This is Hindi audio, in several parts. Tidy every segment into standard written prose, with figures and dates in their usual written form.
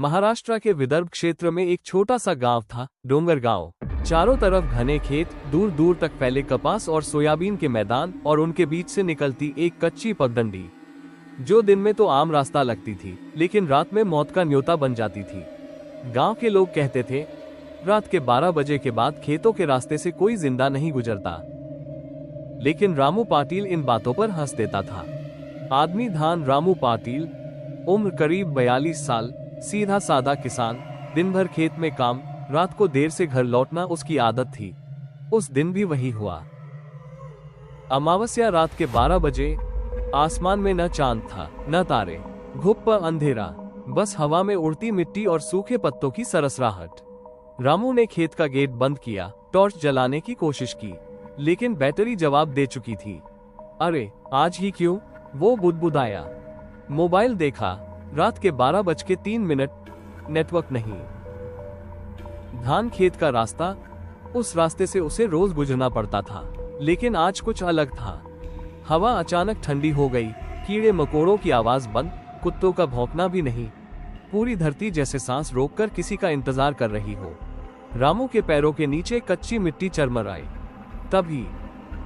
महाराष्ट्र के विदर्भ क्षेत्र में एक छोटा सा गांव था, डोंगर गांव। चारों तरफ घने खेत, दूर दूर तक फैले कपास और सोयाबीन के मैदान, और उनके बीच से निकलती एक कच्ची पगडंडी, जो दिन में तो आम रास्ता लगती थी, लेकिन रात में मौत का न्योता बन जाती थी। गांव के लोग कहते थे, रात के 12 बजे के बाद खेतों के रास्ते से कोई जिंदा नहीं गुजरता। लेकिन रामू पाटिल इन बातों पर हंस देता था। आदमी धान रामू पाटिल, उम्र करीब 42 साल, सीधा सादा किसान, दिन भर खेत में काम, रात को देर से घर लौटना उसकी आदत थी। उस दिन भी वही हुआ। अमावस्या रात के 12 बजे। आसमान में न चांद था, न तारे, घुप पर अंधेरा, बस हवा में उड़ती मिट्टी और सूखे पत्तों की सरसराहट। रामू ने खेत का गेट बंद किया, टॉर्च जलाने की कोशिश की, लेकिन बैटरी जवाब दे चुकी थी। अरे आज ही क्यों, वो बुदबुदाया। मोबाइल देखा, रात के 12:03, नेटवर्क नहीं। धान खेत का रास्ता, उस रास्ते से उसे रोज गुजरना पड़ता था, लेकिन आज कुछ अलग था। हवा अचानक ठंडी हो गई, कीड़े मकोड़ों की आवाज बंद, कुत्तों का भौंकना भी नहीं। पूरी धरती जैसे सांस रोककर किसी का इंतजार कर रही हो। रामू के पैरों के नीचे कच्ची मिट्टी चरमराई। तभी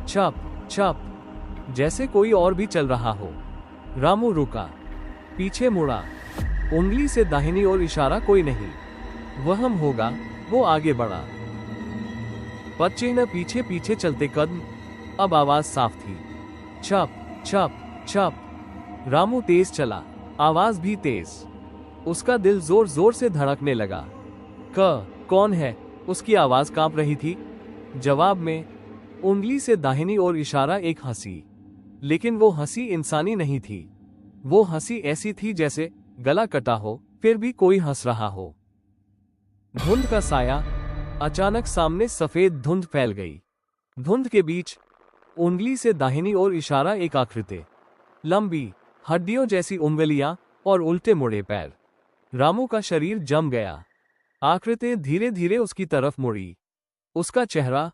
छप छप, जैसे कोई और भी चल रहा हो। रामू रुका, पीछे मुड़ा, उंगली से दाहिनी ओर इशारा, कोई नहीं। वहम होगा, वो आगे बढ़ा। पदचिह्न पीछे पीछे चलते कदम, अब आवाज साफ थी। छप छप छप। रामू तेज चला, आवाज भी तेज। उसका दिल जोर जोर से धड़कने लगा। कौन है, उसकी आवाज कांप रही थी। जवाब में उंगली से दाहिनी ओर इशारा, एक हंसी। लेकिन वो हंसी इंसानी नहीं थी। वो हंसी ऐसी थी जैसे गला कटा हो, फिर भी कोई हंस रहा हो। धुंध का साया, अचानक सामने सफेद धुंध फैल गई। धुंध के बीच उंगली से दाहिनी ओर इशारा, एक आकृति, लंबी हड्डियों जैसी उंगलियां और उल्टे मुड़े पैर। रामू का शरीर जम गया। आकृति धीरे धीरे उसकी तरफ मुड़ी। उसका चेहरा,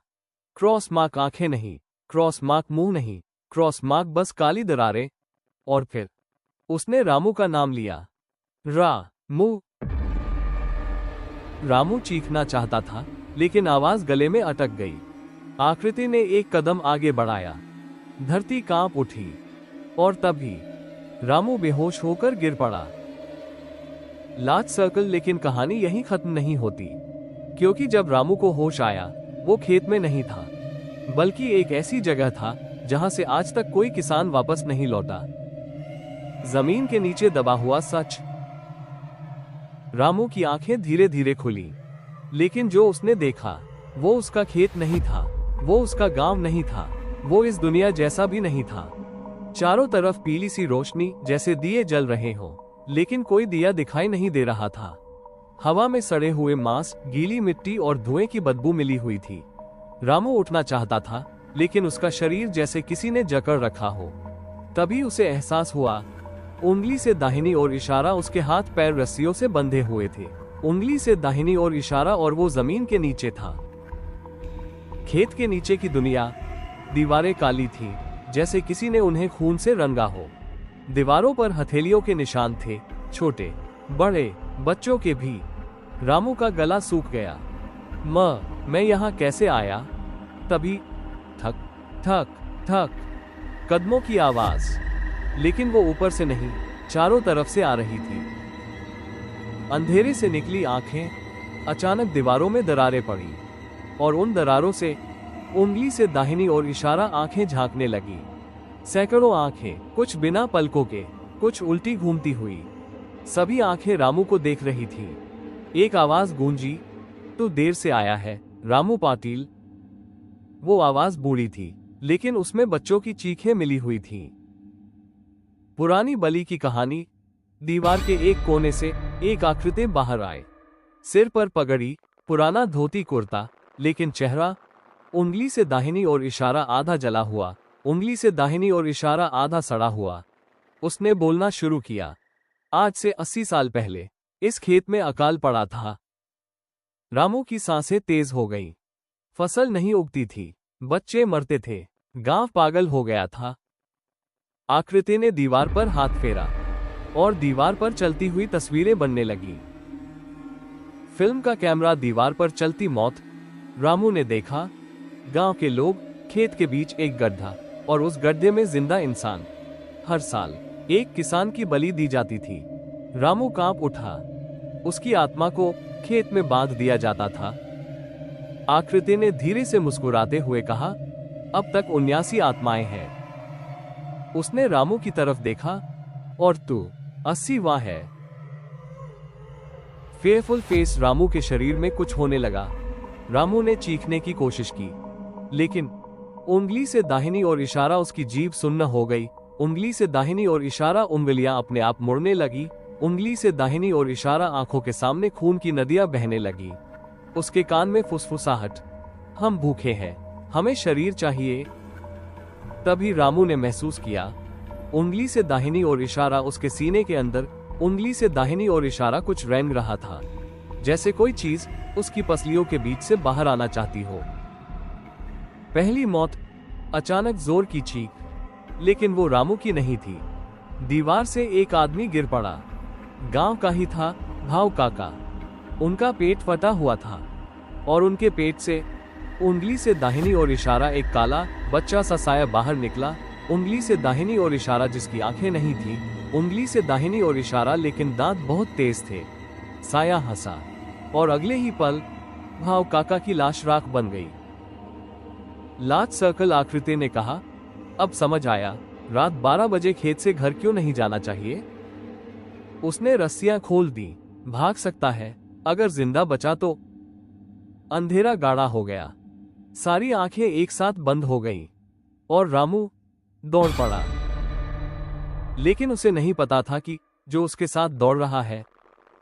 क्रॉस मार्क आंखें नहीं, क्रॉस मार्क मुंह नहीं, क्रॉस मार्क बस काली दरारें। और फिर उसने रामू का नाम लिया, रामू। रामू चीखना चाहता था, लेकिन आवाज गले में अटक गई। आकृति ने एक कदम आगे बढ़ाया। धरती कांप उठी, और तभी रामू बेहोश होकर गिर पड़ा। Last circle. लेकिन कहानी यहीं खत्म नहीं होती, क्योंकि जब रामू को होश आया, वो खेत में नहीं था, बल्कि एक ऐसी जगह था जहां से आज तक कोई किसान वापस नहीं लौटा। जमीन के नीचे दबा हुआ सच। रामू की आंखें धीरे धीरे खुली, लेकिन जो उसने देखा, वो उसका खेत नहीं था, वो उसका गांव नहीं था, वो इस दुनिया जैसा भी नहीं था। चारों तरफ पीली सी रोशनी, जैसे दिए जल रहे हो, लेकिन कोई दिया दिखाई नहीं दे रहा था। हवा में सड़े हुए मांस, गीली मिट्टी और धुएं की बदबू मिली हुई थी। रामू उठना चाहता था, लेकिन उसका शरीर जैसे किसी ने जकड़ रखा हो। तभी उसे एहसास हुआ, उंगली से दाहिनी ओर इशारा, उसके हाथ पैर रस्सियों से बंधे हुए थे। उंगली से दाहिनी ओर इशारा, और वो जमीन के नीचे था। खेत के नीचे की दुनिया, दीवारें काली थी, जैसे किसी ने उन्हें खून से रंगा हो। दीवारों पर हथेलियों के निशान थे, छोटे बड़े, बच्चों के भी। रामू का गला सूख गया। मैं यहाँ कैसे आया? तभी ठक ठक ठक, कदमों की आवाज, लेकिन वो ऊपर से नहीं, चारों तरफ से आ रही थी। अंधेरे से निकली आंखें। अचानक दीवारों में दरारें पड़ी, और उन दरारों से उंगली से दाहिनी ओर इशारा, आंखें झांकने लगी। सैकड़ों आंखें, कुछ बिना पलकों के, कुछ उल्टी घूमती हुई। सभी आंखें रामू को देख रही थी। एक आवाज गूंजी, तू देर से आया है, रामू पाटिल। वो आवाज बूढ़ी थी, लेकिन उसमें बच्चों की चीखें मिली हुई थीं। पुरानी बलि की कहानी। दीवार के एक कोने से एक आकृति बाहर आए। सिर पर पगड़ी, पुराना धोती कुर्ता, लेकिन चेहरा, उंगली से दाहिनी ओर इशारा, आधा जला हुआ, उंगली से दाहिनी ओर इशारा, आधा सड़ा हुआ। उसने बोलना शुरू किया। आज से 80 साल पहले इस खेत में अकाल पड़ा था। रामू की सांसें तेज हो गईं। फसल नहीं उगती थी, बच्चे मरते थे, गांव पागल हो गया था। आकृति ने दीवार पर हाथ फेरा, और दीवार पर चलती हुई तस्वीरें बनने लगी। फिल्म का कैमरा दीवार पर चलती मौत। रामू ने देखा गांव के लोग, खेत के बीच एक गड्ढा और उस गड्ढे में जिंदा इंसान। हर साल एक किसान की बलि दी जाती थी। रामू कांप उठा। उसकी आत्मा को खेत में बांध दिया जाता था। आकृति ने धीरे से मुस्कुराते हुए कहा, अब तक 79 आत्माएं हैं। उसने रामू की तरफ देखा, और तू 80वां है। फेयरफुल फेस रामू के शरीर में कुछ होने लगा। रामू ने चीखने की कोशिश की, लेकिन उंगली से दाहिनी ओर इशारा उसकी जीभ सुन्न हो गई। उंगली से दाहिनी ओर इशारा, उंगलियां अपने आप मुड़ने लगी। उंगली से दाहिनी ओर इशारा, आंखों के सामने खून की नदियां बहने लगी। उसके कान में फुसफुसाहट, हम भूखे हैं, हमें शरीर चाहिए। तभी रामू ने महसूस किया, उंगली से दाहिनी ओर इशारा उसके सीने के अंदर, उंगली से दाहिनी ओर इशारा कुछ रेंग रहा था, जैसे कोई चीज उसकी पसलियों के बीच से बाहर आना चाहती हो। पहली मौत, अचानक जोर की चीख, लेकिन वो रामू की नहीं थी। दीवार से एक आदमी गिर पड़ा। गांव का ही था, भाव काका। उनका पेट फटा हुआ था और उनके पेट से उंगली से दाहिनी ओर इशारा एक काला बच्चा सा साया बाहर निकला। उंगली से दाहिनी ओर इशारा, जिसकी आंखें नहीं थी। उंगली से दाहिनी ओर इशारा, लेकिन दांत बहुत तेज थे। साया हंसा और अगले ही पल भाव काका की लाश राख बन गई। लार्ज सर्कल आकृति ने कहा, अब समझ आया, रात 12 बजे खेत से घर क्यों नहीं जाना चाहिए। उसने रस्सियां खोल दी। भाग सकता है, अगर जिंदा बचा तो। अंधेरा गाढ़ा हो गया। सारी आंखें एक साथ बंद हो गईं और रामू दौड़ पड़ा। लेकिन उसे नहीं पता था कि जो उसके साथ दौड़ रहा है,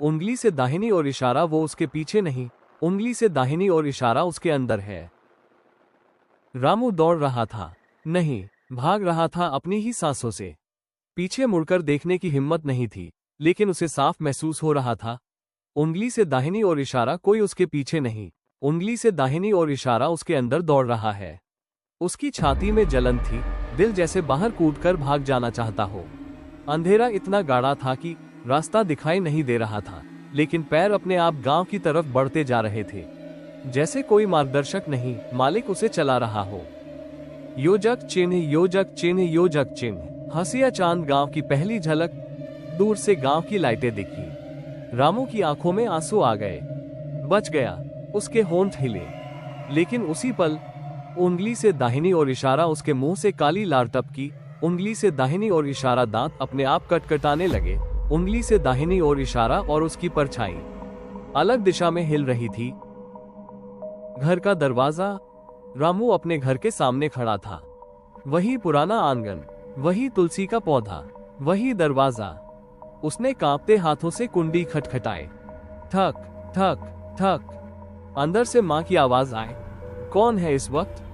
उंगली से दाहिनी ओर इशारा, वो उसके पीछे नहीं, उंगली से दाहिनी ओर इशारा उसके अंदर है। रामू दौड़ रहा था, नहीं, भाग रहा था अपनी ही सांसों से। पीछे मुड़कर देखने की हिम्मत नहीं थी, लेकिन उसे साफ महसूस हो रहा था, उंगली से दाहिनी ओर इशारा कोई उसके पीछे नहीं, उंगली से दाहिनी ओर इशारा उसके अंदर दौड़ रहा है। उसकी छाती में जलन थी, दिल जैसे बाहर कूदकर भाग जाना चाहता हो। अंधेरा इतना गाढ़ा था कि रास्ता दिखाई नहीं दे रहा था, लेकिन पैर अपने आप गांव की तरफ बढ़ते जा रहे थे, जैसे कोई मार्गदर्शक नहीं, मालिक उसे चला रहा हो। योजक चिन्ह, योजक चिन्ह, योजक चिन्ह। हंसिया चांद गांव की पहली झलक। दूर से गांव की लाइटें दिखी। रामू की आंखों में आंसू आ गए। बच गया, उसके होंठ हिले। लेकिन उसी पल उंगली से दाहिनी ओर इशारा उसके मुंह से काली लार टपकी। उंगली से दाहिनी ओर इशारा, दांत अपने आप कटकटाने लगे। उंगली से दाहिनी ओर इशारा और उसकी परछाई अलग दिशा में हिल रही थी। घर का दरवाजा। रामू अपने घर के सामने खड़ा था। वही पुराना आंगन, वही तुलसी का पौधा, वही दरवाजा। उसने कांपते हाथों से कुंडी खटखटाए। ठक ठक ठक। अंदर से मां की आवाज आए, कौन है इस वक्त।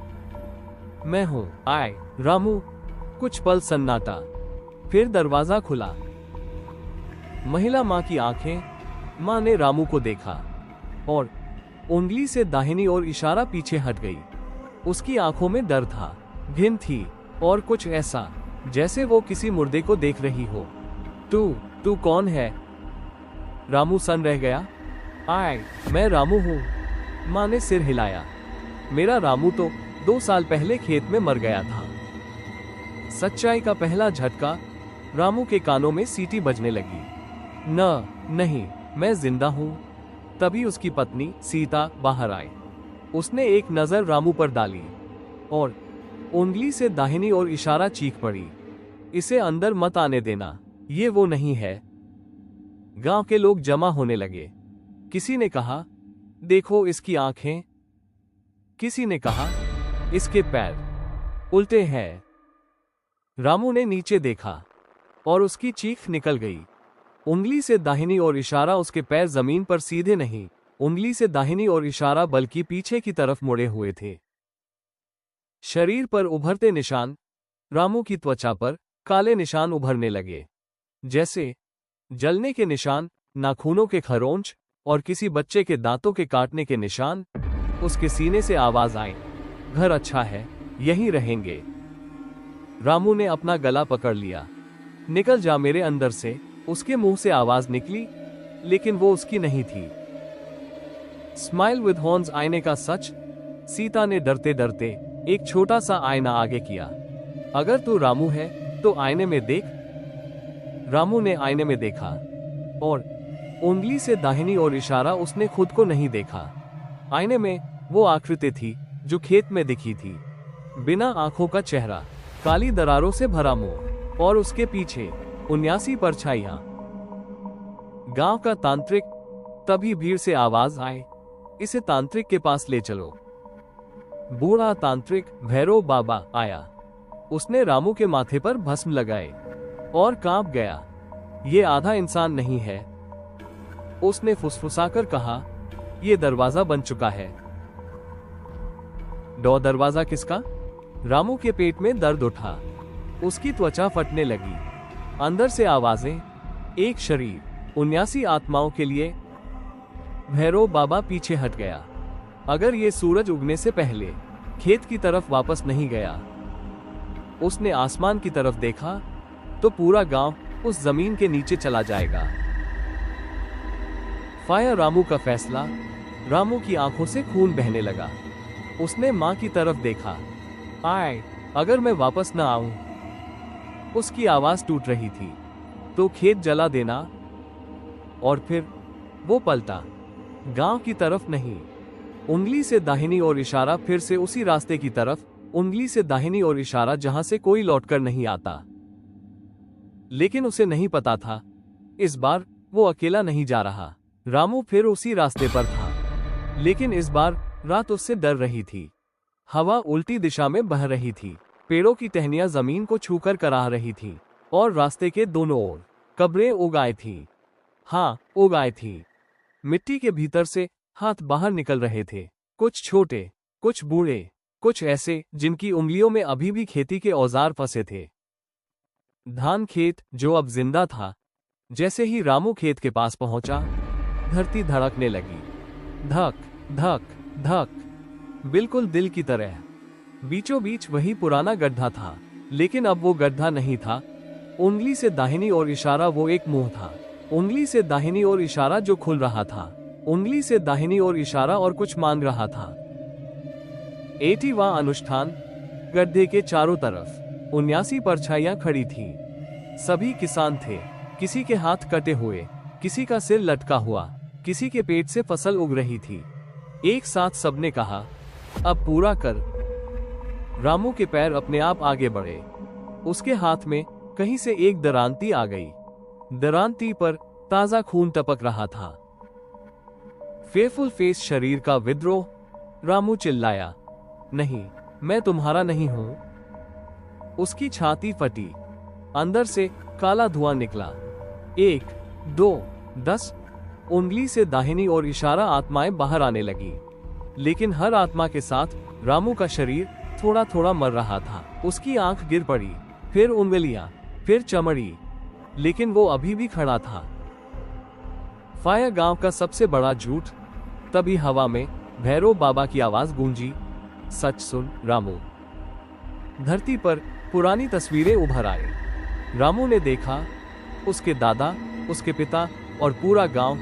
मैं हूं, आए। रामू। कुछ पल सन्नाटा, फिर दरवाजा खुला। महिला मां की आंखें। मां ने रामू को देखा और उंगली से दाहिनी ओर इशारा पीछे हट गई। उसकी आंखों में डर था, घिन थी और कुछ ऐसा जैसे वो किसी मुर्दे को देख रही हो। तू कौन है। रामू सन रह गया। आए, मैं रामू हूं। मां ने सिर हिलाया। मेरा रामू तो 2 साल पहले खेत में मर गया था। सच्चाई का पहला झटका। रामू के कानों में सीटी बजने लगी। नहीं, मैं जिंदा हूं। तभी उसकी पत्नी सीता बाहर आई। उसने एक नजर रामू पर डाली और उंगली से दाहिनी ओर इशारा, चीख पड़ी, इसे अंदर मत आने देना, ये वो नहीं है। गांव के लोग जमा होने लगे। किसी ने कहा, देखो इसकी आंखें। किसी ने कहा, इसके पैर उल्टे हैं। रामू ने नीचे देखा और उसकी चीख निकल गई। उंगली से दाहिनी ओर इशारा, उसके पैर जमीन पर सीधे नहीं, उंगली से दाहिनी ओर इशारा बल्कि पीछे की तरफ मुड़े हुए थे। शरीर पर उभरते निशान। रामू की त्वचा पर काले निशान उभरने लगे, जैसे जलने के निशान, नाखूनों के खरोंच और किसी बच्चे के दांतों के काटने के निशान। उसके सीने से आवाज आई, घर अच्छा है, यहीं रहेंगे। रामू ने अपना गला पकड़ लिया। निकल जा मेरे अंदर से। उसके मुंह से आवाज निकली, लेकिन वो उसकी नहीं थी। स्माइल विद हॉर्न्स आईने का सच। सीता ने डरते डरते एक छोटा सा आईना आगे किया। अगर तू रामू है तो आईने में देख। रामू ने आईने में देखा और उंगली से दाहिनी ओर इशारा। उसने खुद को नहीं देखा। आईने में वो आकृति थी जो खेत में दिखी थी। बिना आंखों का चेहरा, काली दरारों से भरा मुंह और उसके पीछे 79 परछाइयां। गांव का तांत्रिक। तभी भीड़ से आवाज आए, इसे तांत्रिक के पास ले चलो। बूढ़ा तांत्रिक भैरव बाबा आया। उसने रामू के माथे पर भस्म लगाए और कांप गया। ये आधा इंसान नहीं है। उसने फुसफुसाकर कहा, यह दरवाजा बन चुका है। दरवाजा किसका? रामू के पेट में दर्द उठा। उसकी त्वचा फटने लगी। अंदर से आवाजें, एक शरीर, 79 आत्माओं के लिए। भैरव बाबा पीछे हट गया। अगर ये सूरज उगने से पहले खेत की तरफ वापस नहीं गया। उसने आसमान की तरफ देखा तो पूरा गांव उस जमीन के नीचे चला जाएगा। फायर रामू का फैसला। रामू की आंखों से खून बहने लगा। उसने मां की तरफ देखा। आए, अगर मैं वापस ना आऊं। उसकी आवाज टूट रही थी। तो खेत जला देना। और फिर वो पलटा, गांव की तरफ नहीं। उंगली से दाहिनी ओर इशारा, फिर से उसी रास्ते की तरफ। उंगली से दाहिनी ओर इशारा, जहां से कोई लौटकर नहीं आता। लेकिन उसे नहीं पता था, इस बार वो अकेला नहीं जा रहा। रामू फिर उसी रास्ते पर था, लेकिन इस बार रात उससे डर रही थी। हवा उल्टी दिशा में बह रही थी। पेड़ों की टहनियां जमीन को छूकर कराह रही थी और रास्ते के दोनों ओर कब्रें उगाई थी। हाँ, उगाई थी। मिट्टी के भीतर से हाथ बाहर निकल रहे थे। कुछ छोटे, कुछ बूढ़े, कुछ ऐसे जिनकी उंगलियों में अभी भी खेती के औजार फंसे थे। धान खेत जो अब जिंदा था। जैसे ही रामू खेत के पास पहुंचा, धरती धड़कने लगी। धक धक धक, बिल्कुल दिल की तरह। बीचों बीच वही पुराना गड्ढा था, लेकिन अब वो गड्ढा नहीं था। उंगली से दाहिनी ओर इशारा, वो एक मुंह था। उंगली से दाहिनी ओर इशारा जो खुल रहा था। उंगली से दाहिनी ओर इशारा और कुछ मांग रहा था। 80वां अनुष्ठान। गड्ढे के चारों तरफ 79 परछाइयां खड़ी थी। सभी किसान थे। किसी के हाथ कटे हुए, किसी का सिर लटका हुआ, किसी के पेट से फसल उग रही थी। एक साथ सबने कहा, अब पूरा कर। रामू के पैर अपने आप आगे बढ़े। उसके हाथ में कहीं से एक दरांती आ गई। दरांती पर ताजा खून टपक रहा था। फेयरफुल फेस शरीर का विद्रोह। रामू चिल्लाया, नहीं, मैं तुम्हारा नहीं हूं। उसकी छाती फटी। अंदर से काला धुआं निकला। 1, 2, 10। उंगली से दाहिनी ओर इशारा, आत्माएं बाहर आने लगी। लेकिन हर आत्मा के साथ रामू का शरीर थोड़ा थोड़ा मर रहा था। उसकी आंख गिर पड़ी, फिर उंगलियां, फिर चमड़ी, लेकिन वो अभी भी खड़ा था। फायर गांव का सबसे बड़ा झूठ। तभी हवा में भैरव बाबा की आवाज गूंजी, सच सुन रामू। धरती पर पुरानी तस्वीरें उभर आई। रामू ने देखा, उसके दादा, उसके पिता और पूरा गांव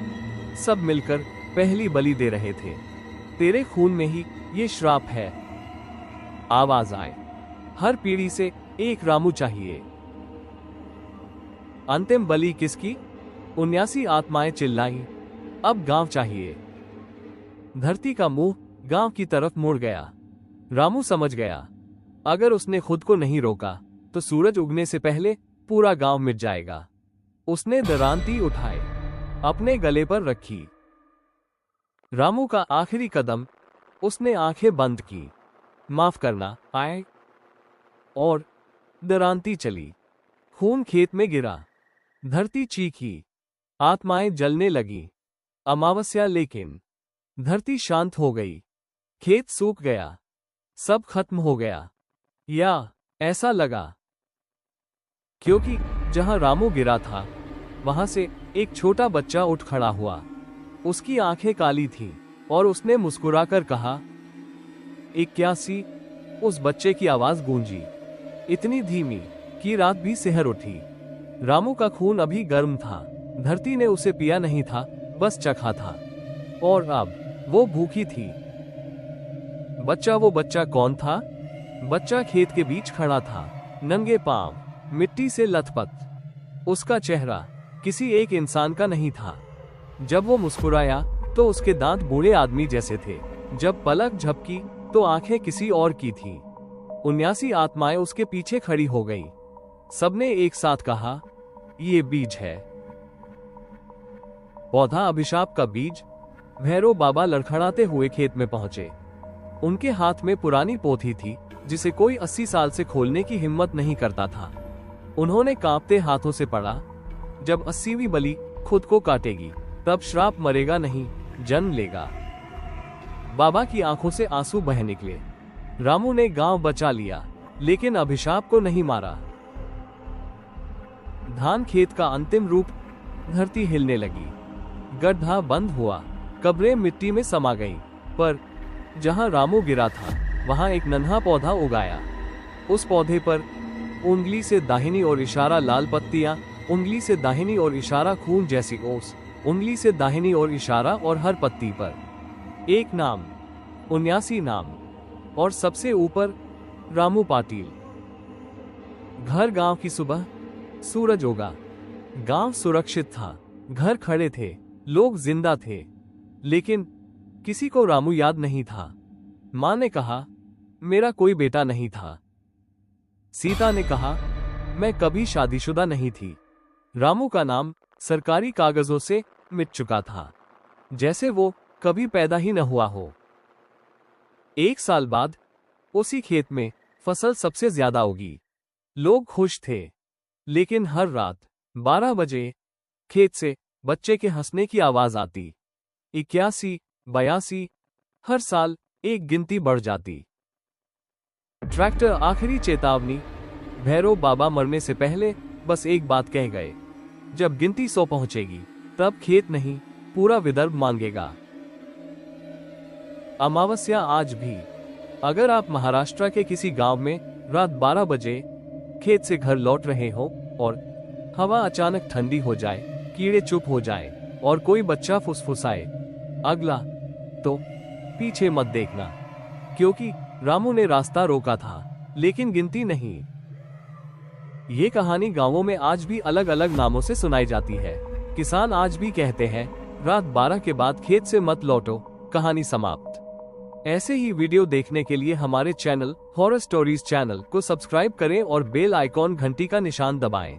सब मिलकर पहली बलि दे रहे थे। तेरे खून में ही ये श्राप है। आवाज आए, हर पीढ़ी से एक रामू चाहिए। अंतिम बलि किसकी? 79 आत्माएं चिल्लाई, अब गांव चाहिए। धरती का मुंह गांव की तरफ मुड़ गया। रामू समझ गया, अगर उसने खुद को नहीं रोका तो सूरज उगने से पहले पूरा गांव मिट जाएगा। उसने दरांती उठाए, अपने गले पर रखी। रामू का आखिरी कदम। उसने आंखें बंद की। माफ करना आए। और दरांती चली। खून खेत में गिरा। धरती चीखी। आत्माएं जलने लगी। अमावस्या, लेकिन धरती शांत हो गई। खेत सूख गया। सब खत्म हो गया, या ऐसा लगा, क्योंकि जहां रामू गिरा था वहां से एक छोटा बच्चा उठ खड़ा हुआ। उसकी आंखें काली थीं और उसने मुस्कुराकर कहा, 81। उस बच्चे की आवाज गूंजी, इतनी धीमी कि रात भी सिहर उठी। रामू का खून अभी गर्म था। धरती ने उसे पिया नहीं था, बस चखा था। और अब वो भूखी थी। बच्चा, वो बच्चा कौन था? बच्चा खेत के बीच खड़ा था, नंगे पांव, मिट्टी से लथपथ। उसका चेहरा किसी एक इंसान का नहीं था। जब वो मुस्कुराया तो उसके दांत बूढ़े आदमी जैसे थे। जब पलक झपकी तो आंखें किसी और की थी। 79 आत्माएं उसके पीछे खड़ी हो गई। सबने एक साथ कहा, ये बीज है। पौधा अभिशाप का बीज। भैरव बाबा लड़खड़ाते हुए खेत में पहुंचे। उनके हाथ में पुरानी पोथी थी जिसे कोई 80 साल से खोलने की हिम्मत नहीं करता था। उन्होंने कांपते हाथों से पढ़ा, जब 80वीं बलि खुद को काटेगी तब श्राप मरेगा नहीं, जन्म लेगा। बाबा की आंखों से आंसू बह निकले। रामू ने गांव बचा लिया, लेकिन अभिशाप को नहीं मारा। धान खेत का अंतिम रूप। धरती हिलने लगी, गड्ढा बंद हुआ, कब्रें मिट्टी में समा गईं। पर जहां रामू गिरा था वहां एक नन्हा पौधा उगाया। उस पौधे पर उंगली से दाहिनी ओर इशारा लाल पत्तियां, उंगली से दाहिनी ओर इशारा खून जैसी ओस, उंगली से दाहिनी ओर इशारा और हर पत्ती पर एक नाम, 79 नाम, और सबसे ऊपर रामू पाटिल। घर गांव की सुबह, सूरज उगा, गांव सुरक्षित था, घर खड़े थे, लोग जिंदा थे, लेकिन किसी को रामू याद नहीं था। मां ने कहा, मेरा कोई बेटा नहीं था। सीता ने कहा, मैं कभी शादीशुदा नहीं थी। रामू का नाम सरकारी कागजों से मिट चुका था, जैसे वो कभी पैदा ही न हुआ हो। 1 साल बाद उसी खेत में फसल सबसे ज्यादा उगी। लोग खुश थे, लेकिन हर रात 12 बजे खेत से बच्चे के हंसने की आवाज आती। 81, 82, हर साल एक गिनती बढ़ जाती। ट्रैक्टर आखिरी चेतावनी। भैरव बाबा मरने से पहले बस एक बात कह गए, जब गिनती 100 पहुंचेगी तब खेत नहीं, पूरा विदर्भ मांगेगा। अमावस्या आज भी। अगर आप महाराष्ट्र के किसी गांव में रात 12 बजे खेत से घर लौट रहे हो और हवा अचानक ठंडी हो जाए, कीड़े चुप हो जाए और कोई बच्चा फुसफुसाए, अगला, तो पीछे मत देखना, क्योंकि रामू ने रास्ता रोका था, लेकिन गिनती नहीं। ये कहानी गांवों में आज भी अलग अलग नामों से सुनाई जाती है। किसान आज भी कहते हैं, रात 12 के बाद खेत से मत लौटो, कहानी समाप्त। ऐसे ही वीडियो देखने के लिए हमारे चैनल हॉरर स्टोरीज चैनल को सब्सक्राइब करें और बेल आइकॉन घंटी का निशान दबाएं।